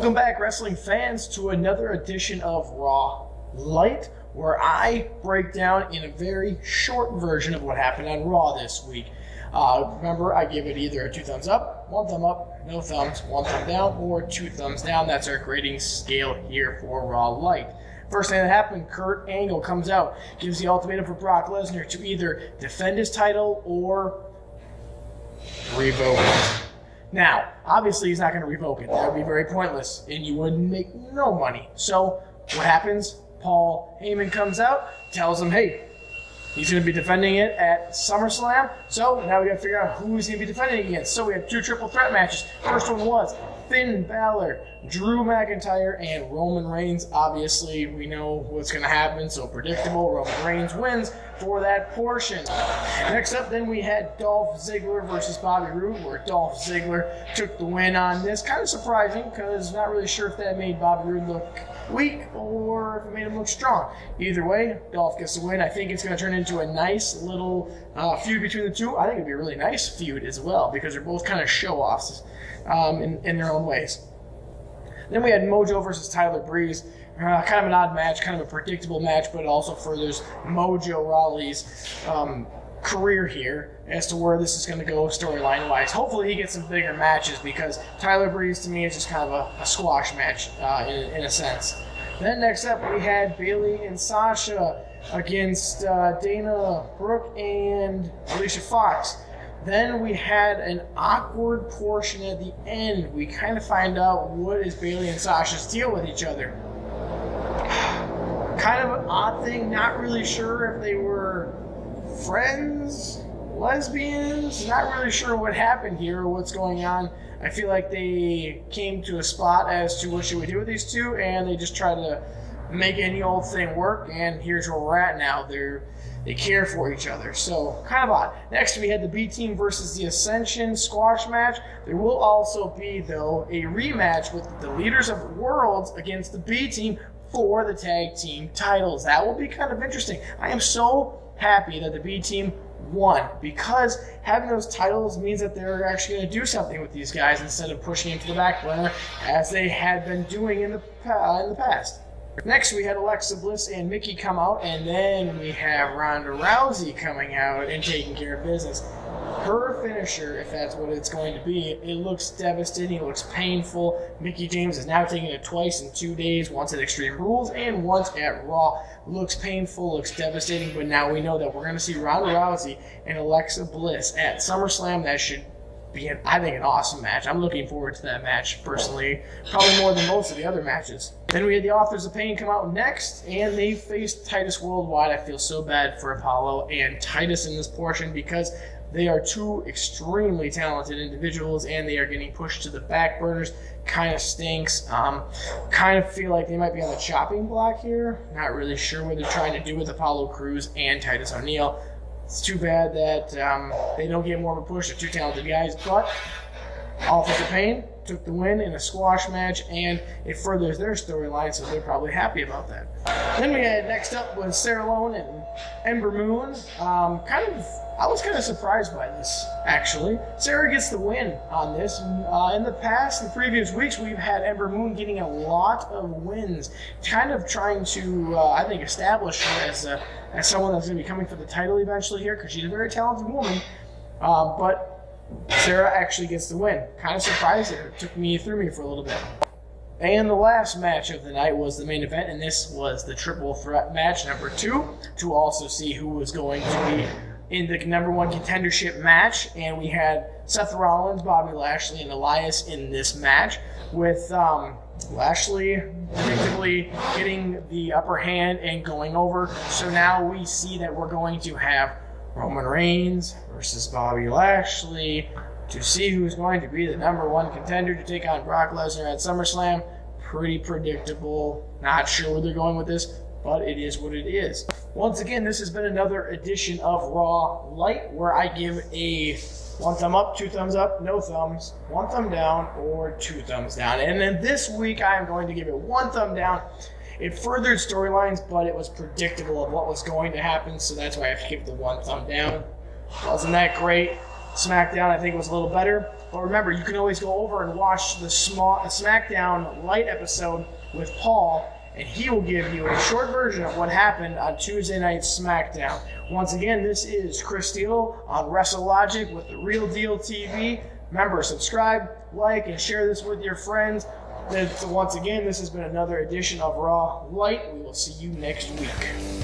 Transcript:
Welcome back, wrestling fans, to another edition of Raw Lite, where I break down in a very short version of what happened on Raw this week. Remember, I give it either a 2 thumbs up, 1 thumb up, no thumbs, 1 thumb down, or 2 thumbs down. That's our grading scale here for Raw Lite. First thing that happened, Kurt Angle comes out, gives the ultimatum for Brock Lesnar to either defend his title or revoke it. Now, obviously he's not going to revoke it. That would be very pointless, and you would make no money. So, what happens? Paul Heyman comes out, tells him, hey, he's going to be defending it at SummerSlam. So, now we got to figure out who he's going to be defending against. So, we have 2 triple threat matches. First one was Finn Balor, Drew McIntyre, and Roman Reigns. Obviously, we know what's going to happen, so predictable. Roman Reigns wins for that portion. Next up, then we had Dolph Ziggler versus Bobby Roode, where Dolph Ziggler took the win on this. Kind of surprising, because not really sure if that made Bobby Roode look weak or if it made him look strong. Either way, Dolph gets the win. I think it's going to turn into a nice little feud between the two. I think it'd be a really nice feud as well, because they're both kind of show-offs in their own ways. Then we had Mojo versus Tyler Breeze. Kind of an odd match, kind of a predictable match, but it also furthers Mojo Rawley's career here as to where this is going to go storyline-wise. Hopefully he gets some bigger matches, because Tyler Breeze to me is just kind of a squash match in a sense. Then next up we had Bayley and Sasha against Dana Brooke and Alicia Fox. Then we had an awkward portion at the end. We kind of find out what is Bayley and Sasha's deal with each other. Kind of an odd thing, not really sure if they were friends, lesbians, not really sure what happened here or what's going on. I feel like they came to a spot as to what should we do with these two, and they just tried to make any old thing work, and here's where we're at now. They care for each other, so kind of odd. Next, we had the B Team versus the Ascension squash match. There will also be, though, a rematch with the Leaders of Worlds against the B Team for the tag team titles. That will be kind of interesting. I am so happy that the B Team won, because having those titles means that they're actually going to do something with these guys instead of pushing them to the back burner as they had been doing in the past. Next, we had Alexa Bliss and Mickey come out, and then we have Ronda Rousey coming out and taking care of business. Her finisher, if that's what it's going to be, it looks devastating, it looks painful. Mickey James is now taking it twice in 2 days, once at Extreme Rules and once at Raw. Looks painful, looks devastating, but now we know that we're going to see Ronda Rousey and Alexa Bliss at SummerSlam. That should be, I think, an awesome match. I'm looking forward to that match, personally, probably more than most of the other matches. Then we had the Authors of Pain come out next, and they faced Titus Worldwide. I feel so bad for Apollo and Titus in this portion, because they are 2 extremely talented individuals, and they are getting pushed to the back burners. Kind of stinks. Kind of feel like they might be on the chopping block here. Not really sure what they're trying to do with Apollo Crews and Titus O'Neil. It's too bad that they don't get more of a push. They're 2 talented guys, but Authors of Pain took the win in a squash match, and it furthers their storyline, so they're probably happy about that. Then we had next up was Sarah Lone and Ember Moon. I was kind of surprised by this, actually. Sarah gets the win on this. In the previous weeks, we've had Ember Moon getting a lot of wins, kind of trying to, I think, establish her as someone that's going to be coming for the title eventually here, because she's a very talented woman. But Sarah actually gets the win. Kind of surprised her. It threw me for a little bit. And the last match of the night was the main event, and this was the triple threat match number 2, to also see who was going to be in the number 1 contendership match. And we had Seth Rollins, Bobby Lashley, and Elias in this match, with Lashley predictably getting the upper hand and going over. So now we see that we're going to have Roman Reigns versus Bobby Lashley to see who's going to be the number 1 contender to take on Brock Lesnar at SummerSlam. Pretty predictable. Not sure where they're going with this, but it is what it is. Once again, this has been another edition of Raw Lite, where I give a 1 thumb up, 2 thumbs up, no thumbs, 1 thumb down, or 2 thumbs down. And then this week, I am going to give it 1 thumb down. It furthered storylines, but it was predictable of what was going to happen, so that's why I have to give the 1 thumb down. Wasn't that great? SmackDown, I think, was a little better. But remember, you can always go over and watch the SmackDown Lite episode with Paul, and he will give you a short version of what happened on Tuesday Night SmackDown. Once again, this is Chris Steele on WrestleLogic with The Real Deal TV. Remember, subscribe, like, and share this with your friends. Once again, this has been another edition of Raw Lite. We will see you next week.